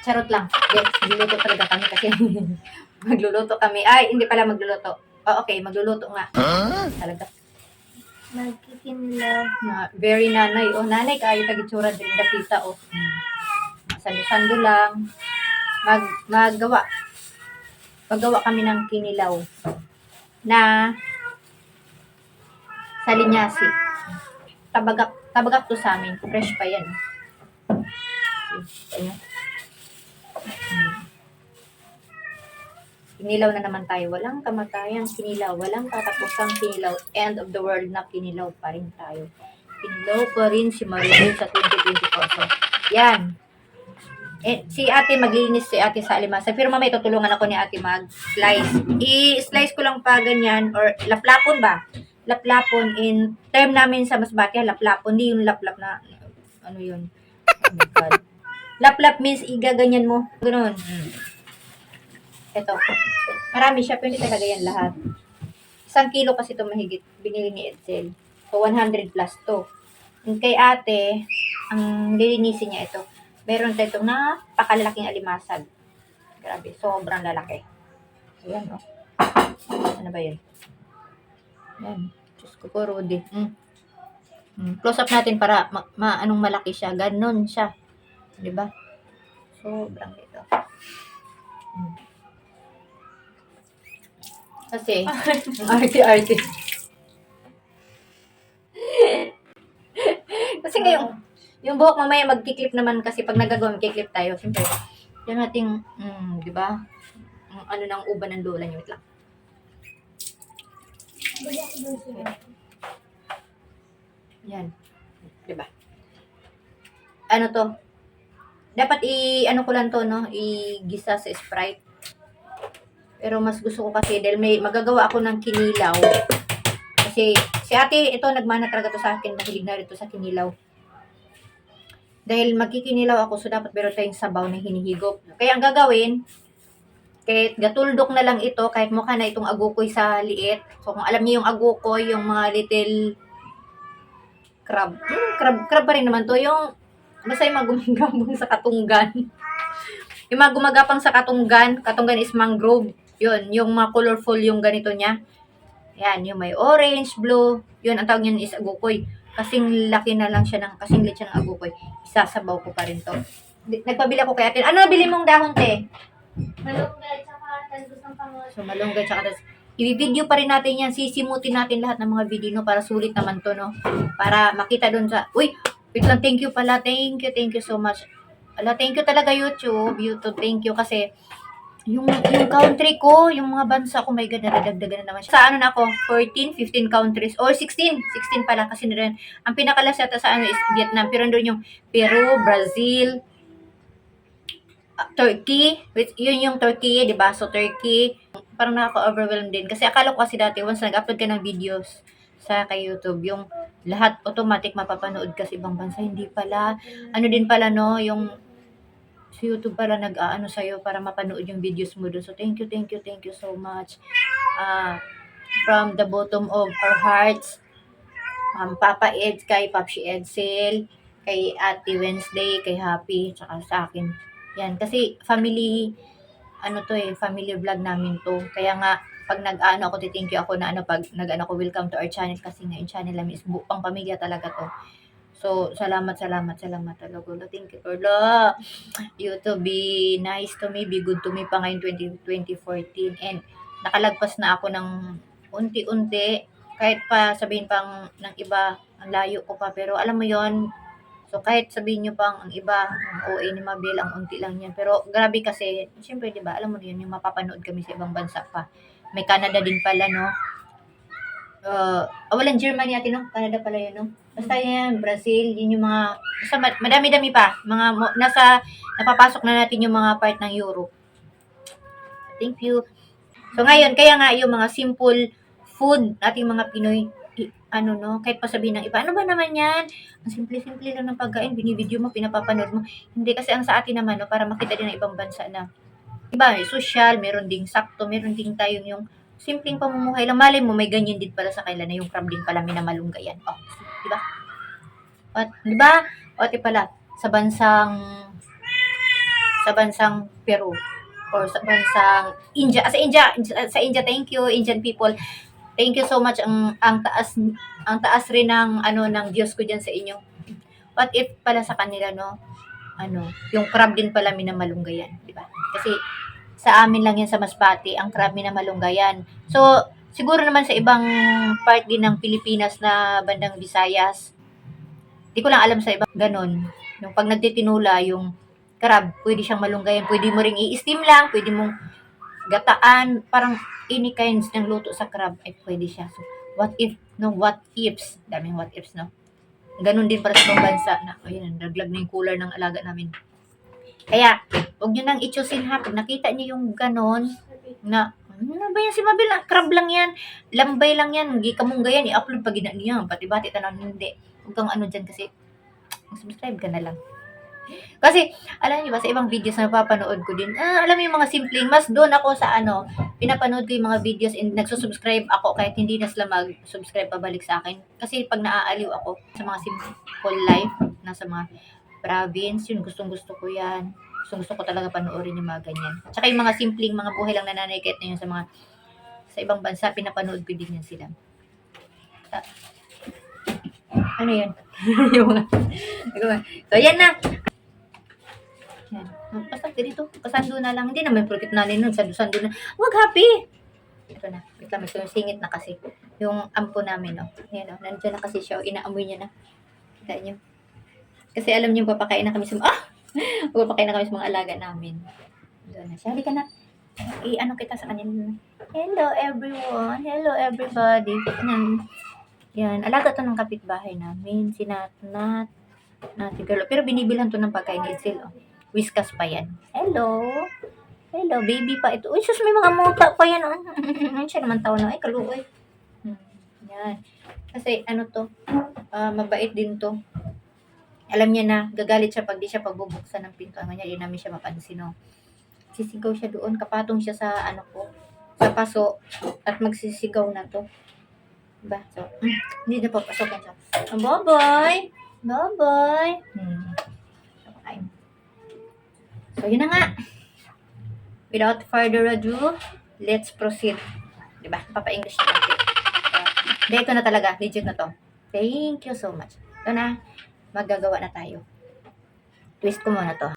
Charot lang. Yes, magluluto talaga kami kasi magluluto kami. Ay, hindi pala magluluto. Oh, okay, magluluto nga. Talaga. Nagkikinlaw. Very nanay. Oh, nanay, kayo tagitsura din napita. Oh. Sando-sando lang. Magawa. Magawa kami ng kinilaw na sa linyasi. Tabagak to sa amin. Fresh pa yan. Ayan. Kinilaw na naman tayo. Walang kamatayang kinilaw. Walang katapusang kinilaw. End of the world na kinilaw pa rin tayo. Kinilaw pa rin si Marilyn sa 2024. So, yan. Si ate maglinis si ate sa alimasa. Pero mamaya tutulungan ako ni ate mag-slice. I-slice ko lang pa ganyan or laplapon ba? Laplapon in term namin sa Masbate, laplapon. Hindi yung laplap na ano yun. Oh my God. Laplap means igaganyan mo. Ganun. Ito. Marami siya, pero hindi talaga yan lahat. 1 kilo kasi ito mahigit. Binili ni Edsel. So, 100 plus to. And kay ate, ang lilinisin niya ito. Meron tayo itong napakalalaking alimasag. Grabe, sobrang lalaki. Ayan, oh. Ano ba yun? Ayan. Diyos ko po, Rudy. Close up natin para anong malaki siya. Ganon siya. Diba? Sobrang ito. Kasi, arte-arte. Kasi ngayon, yung buhok mamaya magkiklip naman kasi pag nagagawa, magkiklip tayo. Siyempre, yan nating, di ba? Ano ng uban ng lola niyo. Wait lang. Yan. Di ba? Ano to? Dapat ano ko lang to, no? I-gisa sa Sprite. Pero mas gusto ko kasi dahil may magagawa ako ng kinilaw. Kasi si ate, ito nagmana talaga to sa akin. Mahilig na rito sa kinilaw. Dahil magkikinilaw ako, so dapat meron tayong sabaw na hinihigop. Kaya ang gagawin, kahit gatuldok na lang ito, kahit mukha na itong agukoy sa liit. So kung alam niyo yung agukoy, yung mga little crab. Crab pa rin naman to. Yung basta yung magumagapang sa katunggan. Yung mga gumagapang sa katunggan. Katunggan is mangrove. Yun, yung mga colorful yung ganito niya. Yan, yung may orange, blue. Yun, ang tawag niyan is agukoy. Kasing laki na lang siya kasing lit siya ng agukoy. Isasabaw ko pa rin to. Nagpabili ako kay ate. Ano nabili mong dahon, te? Malunggay, tsaka talbos ng pangot. So, malunggay, tsaka i-video pa rin natin yan. Sisimutin natin lahat ng mga video, no? Para sulit naman to, no? Para makita doon sa... Uy! Wait lang, thank you pala. Thank you so much. Ala, thank you talaga YouTube, thank you kasi yung country ko, yung mga bansa ko, my God, nadadagdagan na naman siya. Sa ano na ako, 14, 15 countries, or 16 pala kasi na rin. Ang pinakalas yata sa ano is Vietnam, pero doon yung Peru, Brazil, Turkey, yun yung Turkey, di ba? So, Turkey, parang nakaka-overwhelm din. Kasi akala ko kasi dati, once nag-upload ka ng videos sa kay YouTube, yung lahat automatic mapapanood kasi ibang bansa. Hindi pala. Ano din pala, no? Yung sa YouTube pala nag-aano sa'yo para mapanood yung videos mo doon. So, thank you so much. From the bottom of our hearts, Papa Ed, kay Papsi Edsel, kay Ate Wednesday, kay Happy, tsaka sa akin. Yan, kasi family, family vlog namin to. Kaya nga, pag nag-ano ako, thank you ako na pag nag-ano ko, welcome to our channel kasi nga yung channel namin is pang pamilya talaga to. So, salamat talaga. Thank you, Lord. YouTube, be nice to me, be good to me pa ngayon 2014. And nakalagpas na ako ng unti-unti. Kahit pa sabihin pang ng iba, ang layo ko pa. Pero alam mo yon. So, kahit sabihin nyo pang ang iba, ang OA ni Mabel, ang unti lang yan. Pero grabe kasi, siyempre, di ba, alam mo yun, yung mapapanood kami sa ibang bansa pa. May Canada din pala, no? Walang Germany natin, no? Canada pala yun, no? Basta yan, Brazil, yun yung mga, basta madami-dami pa. Napapasok na natin yung mga part ng Europe. Thank you. So ngayon, kaya nga yung mga simple food nating mga Pinoy, kahit pa sabihin ng iba, ano ba naman yan? Ang simple-simple lang ng pagkain, binivideo mo, pinapapanood mo. Hindi kasi ang sa atin naman, no, para makita din ng ibang bansa na, iba, social, meron ding sakto, meron ding tayong yung simpleng pamumuhay lang. Malay mo, may ganyan din pala sa kanila na yung crab din pala minamalunggayan. Oh, di ba? At, di ba? O, pala, sa sa bansang Peru or sa bansang India. Sa India, thank you Indian people. Thank you so much. Ang taas rin ng ano ng Diyos ko diyan sa inyo. What if pala sa kanila, no? Yung crab din pala minamalunggayan, di ba? Kasi sa amin lang yan sa Masbate, ang crab minamalunggayan. So, siguro naman sa ibang part din ng Pilipinas na bandang Visayas, di ko lang alam sa ibang ganon. Yung pag nagtitinula, yung crab, pwede siyang malunggayan. Pwede mo ring i-steam lang, pwede mong gataan, parang any kinds ng luto sa crab ay pwede siya. So, what if, no? What ifs? Daming what ifs, no? Ganon din para sa ibang bansa na, ayun, naglag na yung cooler ng alaga namin. Kaya, huwag nyo nang i-choosing ha. Pag nakita nyo yung ganon, na, ano ba yan si Mabel? Crab lang yan. Lambay lang yan. Hindi kamungga yan. I-upload pag ina niya. Pati-bati tanaw. Hindi. Huwag kang ano dyan kasi, subscribe ka na lang. Kasi, alam niyo ba, sa ibang videos na napapanood ko din, alam mo yung mga simpleng, mas doon ako sa pinapanood ko yung mga videos and nagsusubscribe ako kahit hindi na sila mag-subscribe pabalik sa akin. Kasi pag naaaliw ako sa mga simple life, nasa mga province, yun, gustong-gusto ko yan. Gusto ko talaga panoorin yung mga ganyan. Tsaka yung mga simpleng, mga buhay lang nananayket na yun sa ibang bansa, pinapanood ko din yan sila. Ano yun? So, yan na. Yan. Basta dito, kasando na lang. Hindi naman prokit na nun, sando na. Wag happy! Ito na. Wait lang, may singit na kasi. Yung ampo namin, no. Yan, no. Nandiyan na kasi siya. Inaamoy niya na. Kita niyo. Kasi alam niyo, papakain na kami sa papakain na kami sa mga alaga namin. Doon na siya. Halika na. I-ano kita sa kanya. Hello, everyone. Hello, everybody. Yan. Alaga to ng kapitbahay namin. Si Natnat. Nati girl. Pero binibilhan to ng pagkain ni Itzel, oh. Whiskas pa yan. Hello. Hello, baby pa ito. Uy, sus, may mga muta pa yan. Ano siya naman tao na. Ay, kaluoy. Yan. Kasi, mabait din to. Alam niya na, gagalit siya pag di siya pagbubuksan ng pinto. Ang niya, di namin siya mapansin, no. Sisigaw siya doon. Kapatong siya sa, sa paso. At magsisigaw na to. Diba? So, hindi na papasokan siya. Bye-bye. Bye-bye. So, yun na nga. Without further ado, let's proceed. Diba? Papa-English na natin. Ito na talaga. Legit na to. Thank you so much. Ito na. Maggagawa na tayo. Twist ko muna to.